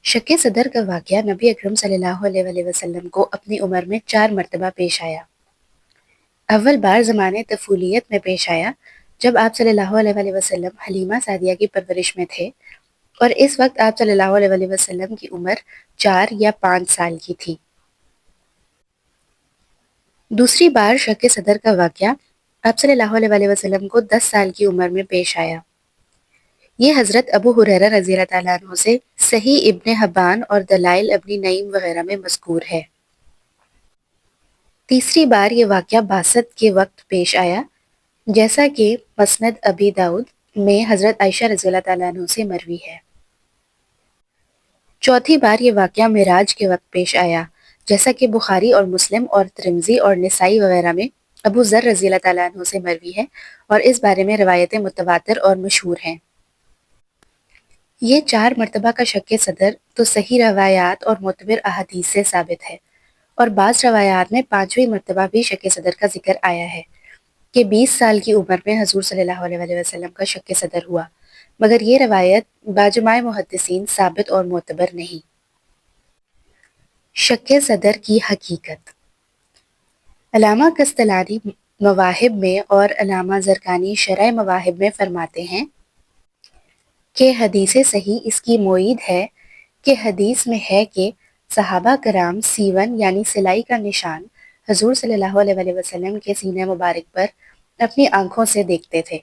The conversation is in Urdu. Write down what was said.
شک صدر کا واقعہ نبی اکرم صلی اللہ علیہ وآلہ وسلم کو اپنی عمر میں 4 مرتبہ پیش آیا۔ اول بار زمانے طفولیت میں پیش آیا جب آپ صلی اللہ علیہ وآلہ وسلم حلیمہ سعدیہ کی پرورش میں تھے، اور اس وقت آپ صلی اللہ علیہ وآلہ وسلم کی عمر 4 یا 5 سال کی تھی۔ دوسری بار شک صدر کا واقعہ آپ صلی اللہ علیہ وآلہ وسلم کو 10 سال کی عمر میں پیش آیا۔ یہ حضرت ابو ہریرہ رضی اللہ تعالیٰ عنہ سے صحیح ابن حبان اور دلائل ابن نعیم وغیرہ میں مذکور ہے۔ تیسری بار یہ واقعہ بعثت کے وقت پیش آیا، جیسا کہ مسند ابی داؤد میں حضرت عائشہ رضی اللہ تعالیٰ عنہ سے مروی ہے۔ چوتھی بار یہ واقعہ معراج کے وقت پیش آیا، جیسا کہ بخاری اور مسلم اور ترمذی اور نسائی وغیرہ میں ابو ذر رضی اللہ تعالیٰ عنہ سے مروی ہے، اور اس بارے میں روایتیں متواتر اور مشہور ہیں۔ یہ 4 مرتبہ کا شک صدر تو صحیح روایات اور معتبر احادیث سے ثابت ہے، اور بعض روایات میں 5ویں مرتبہ بھی شک صدر کا ذکر آیا ہے کہ 20 سال کی عمر میں حضور صلی اللہ علیہ وآلہ وسلم کا شک صدر ہوا، مگر یہ روایت باجماع محدثین ثابت اور معتبر نہیں۔ شک صدر کی حقیقت۔ علامہ قسطلانی مواہب میں اور علامہ زرقانی شرح مواہب میں فرماتے ہیں کہ حدیث صحیح اس کی معید ہے کہ حدیث میں ہے کہ صحابہ کرام سیون یعنی سلائی کا نشان حضور صلی اللہ علیہ وآلہ وسلم کے سینہ مبارک پر اپنی آنکھوں سے دیکھتے تھے۔